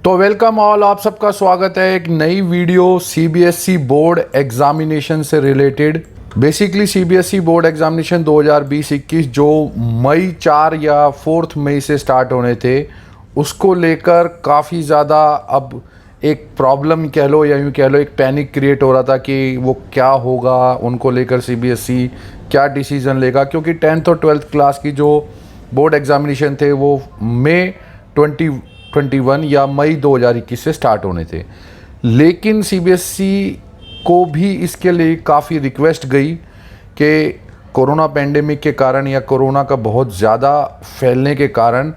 तो welcome all, आप सबका स्वागत है एक नई वीडियो सीबीएसई बोर्ड एग्जामिनेशन से related. Basically CBSE board examination 2020-21 जो मई 4 या 4 मई से स्टार्ट होने थे, उसको लेकर काफ़ी ज़्यादा अब एक प्रॉब्लम कह लो या यूँ कह लो, एक पैनिक क्रिएट हो रहा था कि वो क्या होगा, उनको लेकर सीबीएसई क्या डिसीज़न लेगा। क्योंकि 10th और 12th क्लास की जो बोर्ड एग्जामिनेशन थे वो मई 2021 या मई 2021 से स्टार्ट होने थे। लेकिन सीबीएसई को भी इसके लिए काफ़ी रिक्वेस्ट गई कि कोरोना पेंडेमिक के कारण या कोरोना का बहुत ज़्यादा फैलने के कारण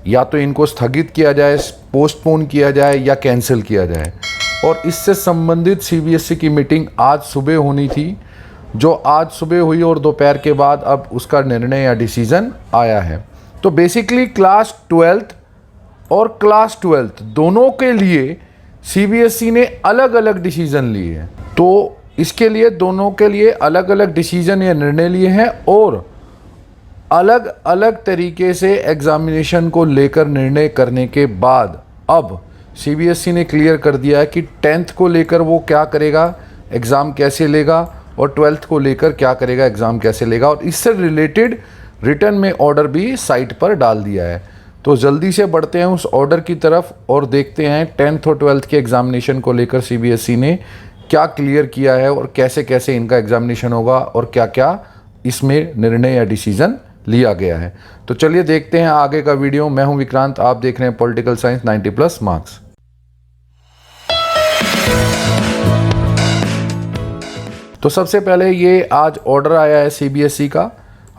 या तो इनको स्थगित किया जाए, पोस्टपोन किया जाए या कैंसिल किया जाए। और इससे संबंधित सीबीएसई की मीटिंग आज सुबह होनी थी, जो आज सुबह हुई और दोपहर के बाद अब उसका निर्णय या डिसीज़न आया है। तो बेसिकली क्लास 12th और क्लास 12th दोनों के लिए सीबीएसई ने अलग अलग डिसीज़न लिए हैं। तो इसके लिए दोनों के लिए अलग अलग डिसीज़न या निर्णय लिए हैं और अलग अलग तरीके से एग्जामिनेशन को लेकर निर्णय करने के बाद अब सीबीएसई ने क्लियर कर दिया है कि 10th को लेकर वो क्या करेगा, एग्ज़ाम कैसे लेगा, और 12th को लेकर क्या करेगा, एग्ज़ाम कैसे लेगा। और इससे रिलेटेड रिटर्न में ऑर्डर भी साइट पर डाल दिया है। तो जल्दी से बढ़ते हैं उस ऑर्डर की तरफ और देखते हैं 10th और 12th के एग्जामिनेशन को लेकर सीबीएसई ने क्या क्लियर किया है और कैसे कैसे इनका एग्जामिनेशन होगा और क्या क्या इसमें निर्णय या डिसीजन लिया गया है। तो चलिए देखते हैं आगे का वीडियो। मैं हूं विक्रांत, आप देख रहे हैं पॉलिटिकल साइंस 90+ मार्क्स। तो सबसे पहले ये आज ऑर्डर आया है सीबीएसई का,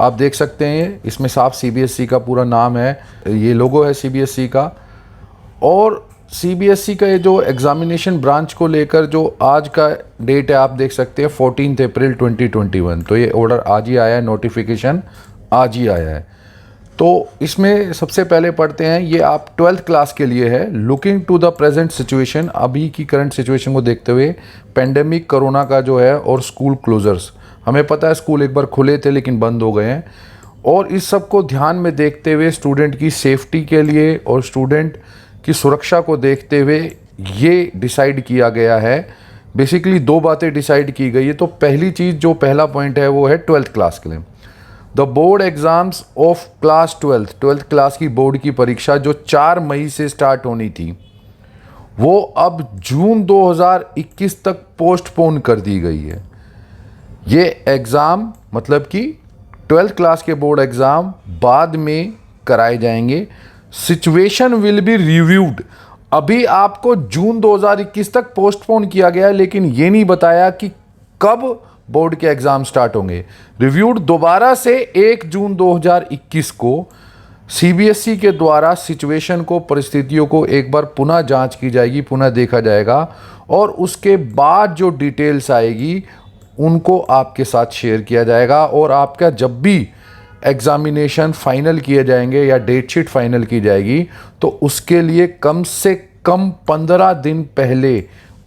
आप देख सकते हैं इसमें साफ सीबीएसई का पूरा नाम है, ये लोगो है सीबीएसई का। और सीबीएसई का ये जो एग्जामिनेशन ब्रांच को लेकर जो आज का डेट है, आप देख सकते हैं 14 अप्रैल 2021। तो ये ऑर्डर आज ही आया है, नोटिफिकेशन आज ही आया है। तो इसमें सबसे पहले पढ़ते हैं, ये आप 12th क्लास के लिए है। Looking to the present situation, अभी की करंट सिचुएशन को देखते हुए, पेंडेमिक कोरोना का जो है और स्कूल क्लोजर्स, हमें पता है स्कूल एक बार खुले थे लेकिन बंद हो गए हैं, और इस सब को ध्यान में देखते हुए स्टूडेंट की सेफ्टी के लिए और स्टूडेंट की सुरक्षा को देखते हुए ये डिसाइड किया गया है। बेसिकली दो बातें डिसाइड की गई है। तो पहली चीज़, जो पहला पॉइंट है वो है 12th क्लास के लिए, the board exams of class 12th class की बोर्ड की परीक्षा जो 4 मई से स्टार्ट होनी थी, वो अब जून 2021 तक पोस्टपोन कर दी गई है। ये एग्ज़ाम मतलब कि 12th क्लास के बोर्ड एग्ज़ाम बाद में कराए जाएंगे। सिचुएशन विल बी रिव्यूड, अभी आपको जून 2021 तक पोस्टपोन किया गया है, लेकिन ये नहीं बताया कि कब बोर्ड के एग्ज़ाम स्टार्ट होंगे। रिव्यूड दोबारा से 1 जून 2021 को सीबीएसई के द्वारा सिचुएशन को, परिस्थितियों को एक बार पुनः जांच की जाएगी, पुनः देखा जाएगा, और उसके बाद जो डिटेल्स आएगी उनको आपके साथ शेयर किया जाएगा। और आपका जब भी एग्जामिनेशन फाइनल किए जाएंगे या डेट शीट फाइनल की जाएगी, तो उसके लिए कम से कम 15 दिन पहले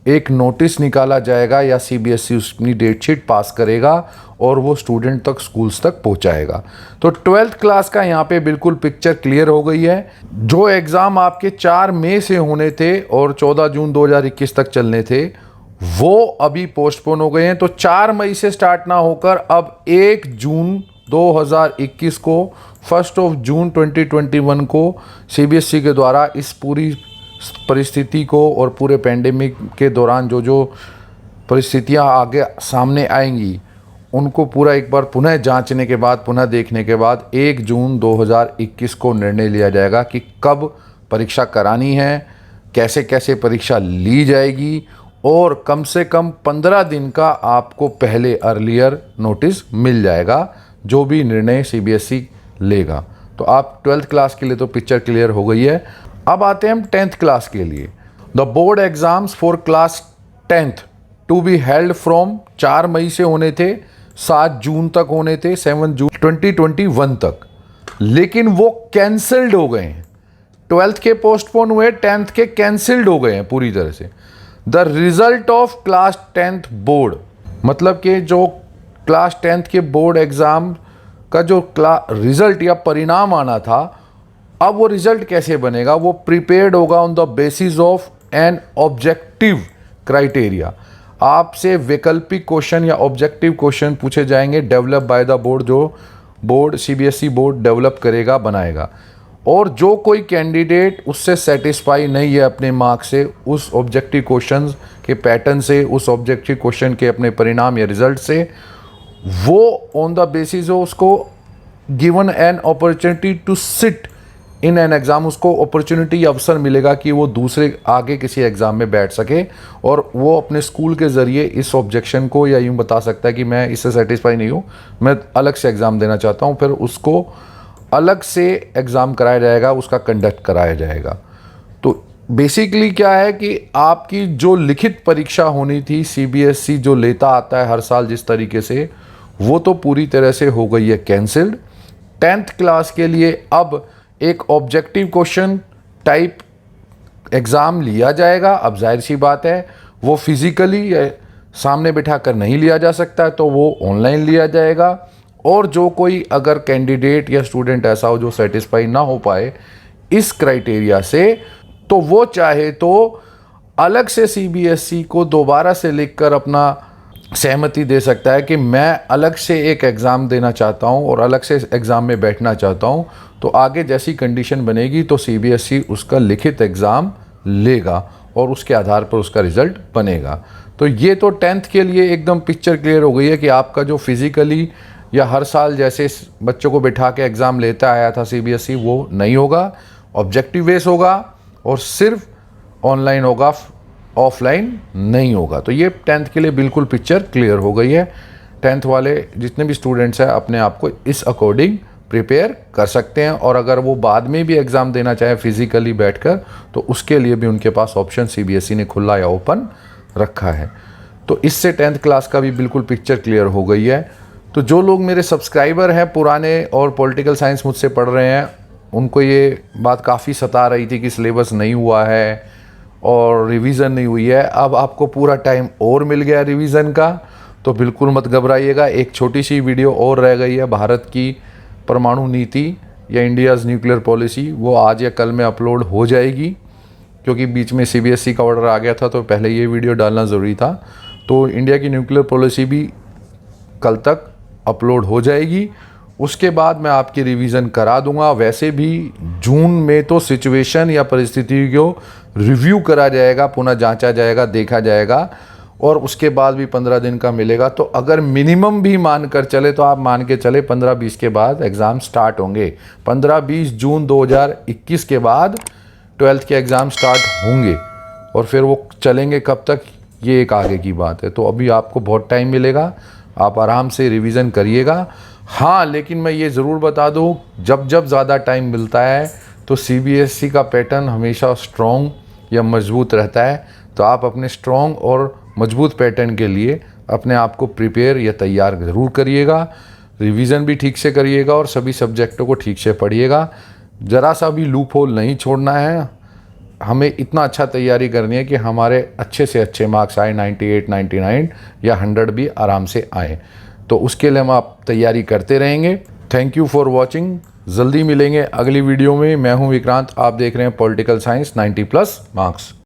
एक नोटिस निकाला जाएगा या सीबीएसई अपनी डेट शीट पास करेगा और वो स्टूडेंट तक, स्कूल्स तक पहुंचाएगा। तो 12th क्लास का यहाँ पे बिल्कुल पिक्चर क्लियर हो गई है। जो एग्ज़ाम आपके 4 मई से होने थे और 14 जून 2021 तक चलने थे, वो अभी पोस्टपोन हो गए हैं। तो 4 मई से स्टार्ट ना होकर अब 1 जून 2021 को, 1 जून 2021 को सीबीएसई के द्वारा इस पूरी परिस्थिति को और पूरे पेंडेमिक के दौरान जो जो परिस्थितियां आगे सामने आएंगी उनको पूरा एक बार पुनः जांचने के बाद, पुनः देखने के बाद 1 जून 2021 को निर्णय लिया जाएगा कि कब परीक्षा करानी है, कैसे कैसे परीक्षा ली जाएगी, और कम से कम 15 दिन का आपको पहले अर्लियर नोटिस मिल जाएगा जो भी निर्णय सीबीएसई लेगा। तो आप 12th क्लास के लिए तो पिक्चर क्लियर हो गई है। अब आते हैं हम 10th क्लास के लिए। The board exams for class 10th to be held from 4 मई से होने थे, 7 जून तक होने थे, 7 जून 2021 तक, लेकिन वो कैंसल्ड हो गए हैं। 12th के पोस्टपोन हुए, 10th के कैंसल्ड हो गए हैं पूरी तरह से। The result of class 10th board, मतलब कि जो क्लास 10th के बोर्ड एग्ज़ाम का जो रिजल्ट या परिणाम आना था, अब वो रिजल्ट कैसे बनेगा, वो प्रिपेयर्ड होगा on the basis of an objective criteria. आपसे वैकल्पिक क्वेश्चन या ऑब्जेक्टिव क्वेश्चन पूछे जाएंगे डेवलप बाय द बोर्ड, जो बोर्ड सीबीएसई बोर्ड डेवलप करेगा, बनाएगा। और जो कोई कैंडिडेट उससे सेटिस्फाई नहीं है अपने मार्क से, उस ऑब्जेक्टिव क्वेश्चन के पैटर्न से, उस ऑब्जेक्टिव क्वेश्चन के अपने परिणाम या रिजल्ट से, वो ऑन द बेसिस ऑफ उसको given an opportunity to sit in an exam, उसको अपॉर्चुनिटी अवसर मिलेगा कि वो दूसरे आगे किसी एग्ज़ाम में बैठ सके और वो अपने स्कूल के ज़रिए इस ऑब्जेक्शन को, या यूँ बता सकता है कि मैं इससे सेटिस्फाई नहीं हूँ, मैं अलग से एग्ज़ाम देना चाहता हूँ, फिर उसको अलग से एग्ज़ाम कराया जाएगा, उसका कंडक्ट कराया जाएगा। तो बेसिकली क्या है कि आपकी जो लिखित परीक्षा होनी थी, सीबीएसई जो लेता आता है हर साल जिस तरीके से, वो तो पूरी तरह से हो गई है कैंसिल्ड। 10th क्लास के लिए अब एक ऑब्जेक्टिव क्वेश्चन टाइप एग्ज़ाम लिया जाएगा। अब जाहिर सी बात है वो फिज़िकली सामने बिठा कर नहीं लिया जा सकता, तो वो ऑनलाइन लिया जाएगा। और जो कोई अगर कैंडिडेट या स्टूडेंट ऐसा हो जो सेटिस्फाई ना हो पाए इस क्राइटेरिया से, तो वो चाहे तो अलग से सीबीएसई को दोबारा से लिखकर अपना सहमति दे सकता है कि मैं अलग से एक एग्ज़ाम देना चाहता हूं और अलग से एग्ज़ाम में बैठना चाहता हूं। तो आगे जैसी कंडीशन बनेगी तो सीबीएसई उसका लिखित एग्ज़ाम लेगा और उसके आधार पर उसका रिज़ल्ट बनेगा। तो ये तो 10th के लिए एकदम पिक्चर क्लियर हो गई है कि आपका जो फिज़िकली या हर साल जैसे बच्चों को बिठा के एग्ज़ाम लेता आया था सीबीएसई, वो नहीं होगा, ऑब्जेक्टिव बेस होगा और सिर्फ ऑनलाइन होगा, ऑफलाइन नहीं होगा। तो ये 10th के लिए बिल्कुल पिक्चर क्लियर हो गई है। 10th वाले जितने भी स्टूडेंट्स हैं अपने आप को इस अकॉर्डिंग प्रिपेयर कर सकते हैं, और अगर वो बाद में भी एग्ज़ाम देना चाहे फिज़िकली बैठकर, तो उसके लिए भी उनके पास ऑप्शन सीबीएसई ने खुला या ओपन रखा है। तो इससे 10th क्लास का भी बिल्कुल पिक्चर क्लियर हो गई है। तो जो लोग मेरे सब्सक्राइबर हैं पुराने और पॉलिटिकल साइंस मुझसे पढ़ रहे हैं, उनको ये बात काफ़ी सता रही थी कि सिलेबस नहीं हुआ है और रिवीज़न नहीं हुई है। अब आपको पूरा टाइम और मिल गया रिवीज़न का, तो बिल्कुल मत घबराइएगा। एक छोटी सी वीडियो और रह गई है, भारत की परमाणु नीति या इंडियाज़ न्यूक्लियर पॉलिसी, वो आज या कल में अपलोड हो जाएगी, क्योंकि बीच में सीबीएसई का ऑर्डर आ गया था तो पहले ये वीडियो डालना ज़रूरी था। तो इंडिया की न्यूक्लियर पॉलिसी भी कल तक अपलोड हो जाएगी। उसके बाद मैं आपकी रिवीजन करा दूंगा। वैसे भी जून में तो सिचुएशन या परिस्थिति को रिव्यू करा जाएगा, पुनः जांचा जाएगा, देखा जाएगा, और उसके बाद भी 15 दिन का मिलेगा। तो अगर मिनिमम भी मान कर चले तो आप मान के चले 15-20 के बाद एग्ज़ाम स्टार्ट होंगे। 15-20 जून 2021 के बाद 12th के एग्ज़ाम स्टार्ट होंगे, और फिर वो चलेंगे कब तक, ये एक आगे की बात है। तो अभी आपको बहुत टाइम मिलेगा, आप आराम से रिवीजन करिएगा। हाँ, लेकिन मैं ये ज़रूर बता दूँ, जब ज़्यादा टाइम मिलता है तो सीबीएसई का पैटर्न हमेशा स्ट्रॉन्ग या मजबूत रहता है। तो आप अपने स्ट्रॉन्ग और मजबूत पैटर्न के लिए अपने आप को प्रिपेयर या तैयार ज़रूर करिएगा। रिवीजन भी ठीक से करिएगा और सभी सब्जेक्टों को ठीक से पढ़िएगा। ज़रा सा भी लूप होल नहीं छोड़ना है। हमें इतना अच्छा तैयारी करनी है कि हमारे अच्छे से अच्छे मार्क्स आए, 98, 99 या 100 भी आराम से आए। तो उसके लिए हम आप तैयारी करते रहेंगे। Thank you for watching. जल्दी मिलेंगे अगली वीडियो में। मैं हूं विक्रांत, आप देख रहे हैं पॉलिटिकल साइंस 90+ मार्क्स।